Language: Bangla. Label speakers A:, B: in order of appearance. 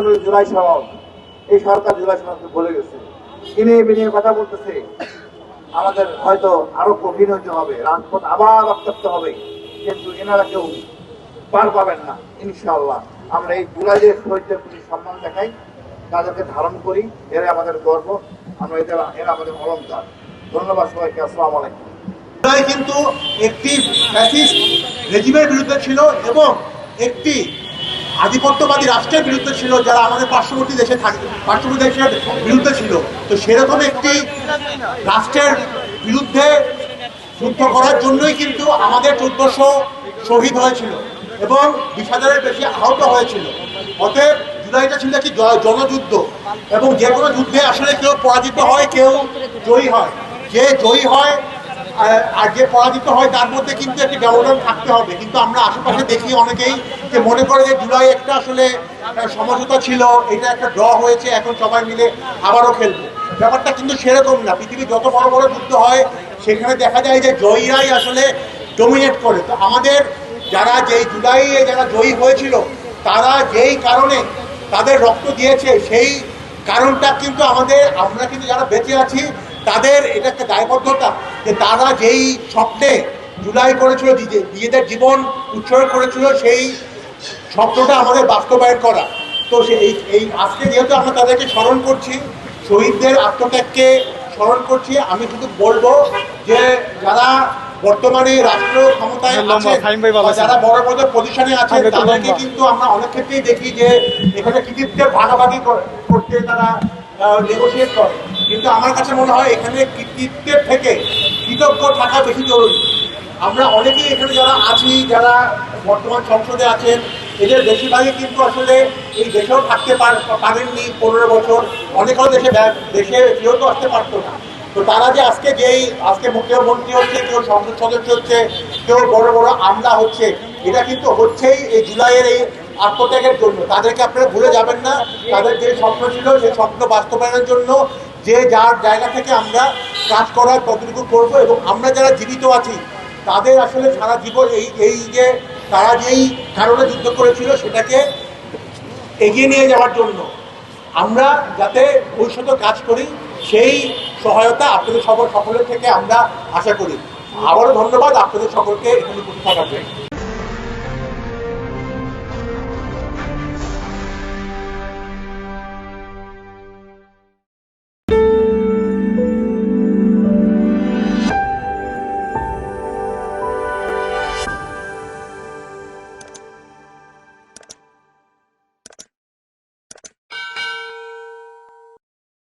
A: হলো জুলাই সনদ। এই সরকার জুলাই সনদকে বলে গেছে, কিনে বিনিয়ে কথা বলতেছে। আমাদের হয়তো আরো কঠিন হতে হবে, রাজপথ আবার রক্তাক্ত হবে, কিন্তু এনারা কেউ পার পাবেন না ইনশাআল্লাহ। আমরা এই জুলাইয়ের শহীদদের প্রতি সম্মান দেখাই, তাদেরকে ধারণ করি, এরা আমাদের গর্ব, আমরা এরা আমাদের অলংকার। ধন্যবাদ সবাইকে, আসসালামু আলাইকুম।
B: জুলাই কিন্তু একটি ফ্যাসিস্ট রেজিমের বিরুদ্ধে ছিল এবং একটি আধিপত্যবাদী রাষ্ট্রের বিরুদ্ধে ছিল, যারা আমাদের পার্শ্ববর্তী দেশের বিরুদ্ধে ছিল। তো সেরকম একটি রাষ্ট্রের বিরুদ্ধে যুদ্ধ করার জন্যই কিন্তু আমাদের 1400 শহীদ হয়েছিল এবং 20,000-এর বেশি আহত হয়েছিল। অতএব জুলাইটা ছিল একটি জনযুদ্ধ এবং যে কোনো যুদ্ধে আসলে কেউ পরাজিত হয়, কেউ জয়ী হয়। যে জয়ী হয় আর যে পরাজিত হয় তার মধ্যে কিন্তু একটি ব্যবধান থাকতে হবে। কিন্তু আমরা আশেপাশে দেখি অনেকেই যে মনে করে যে জুলাই একটা আসলে সমঝোতা ছিল, এটা একটা ড্র হয়েছে, এখন সবাই মিলে আবারও খেলবে। ব্যাপারটা কিন্তু সেরকম না। পৃথিবীর যত বড় বড় যুদ্ধ হয় সেখানে দেখা যায় যে জয়ীরাই আসলে ডমিনেট করে। তো আমাদের যারা যেই জুলাইয়ে যারা জয়ী হয়েছিল, তারা যেই কারণে তাদের রক্ত দিয়েছে, সেই কারণটা কিন্তু আমরা কিন্তু যারা বেঁচে আছি তাদের এটা একটা দায়বদ্ধতা যে তারা যেই স্বপ্নে জুলাই করেছিল, নিজেদের জীবন উৎসর্গ করেছিল, সেই স্বপ্নটা আমাদের বাস্তবায়ন করা। তো এই আজকে যেহেতু আমরা তাদেরকে স্মরণ করছি, শহীদদের আত্মত্যাগকে স্মরণ করছি, আমি শুধু বলবো যে যারা বর্তমানে রাষ্ট্র ক্ষমতায় আছেন, যারা বড় বড় পজিশনে আছেন, তাদেরকে কিন্তু আমরা অনেক ক্ষেত্রেই দেখি যে এখানে কৃতিত্বের ভাগাভাগি করতে তারা নেগোসিয়েট করে। কিন্তু আমার কাছে মনে হয় এখানে কৃতিত্বের থেকে কৃতজ্ঞ থাকা বেশি জরুরি। আমরা অনেকেই এখানে যারা আছি, যারা বর্তমান সংসদে আছেন, এদের বেশিরভাগই কিন্তু আসলে এই দেশেও থাকতে পারেননি 15 বছর, অনেকেও দেশে ফিরত আসতে পারতো না। তো তারা যে আজকে মুখ্যমন্ত্রী হচ্ছে, কেউ সংসদ সদস্য হচ্ছে, কেউ বড় বড় আমলা হচ্ছে, এটা কিন্তু হচ্ছেই এই জুলাইয়ের এই আত্মত্যাগের জন্য। তাদেরকে আপনারা ভুলে যাবেন না। তাদের যে স্বপ্ন ছিল সেই স্বপ্ন বাস্তবায়নের জন্য যে যার জায়গা থেকে আমরা কাজ করার কতটুকু করবো, এবং আমরা যারা জীবিত আছি তাদের আসলে সারা জীবন এই যে তারা যেই কারণে যুদ্ধ করেছিল সেটাকে এগিয়ে নিয়ে যাওয়ার জন্য আমরা যাতে ভবিষ্যতে কাজ করি, সেই সহায়তা আপনাদের সকলের থেকে আমরা আশা করি। আবারও ধন্যবাদ আপনাদের সকলকে এখানে উপস্থিত থাকার জন্য।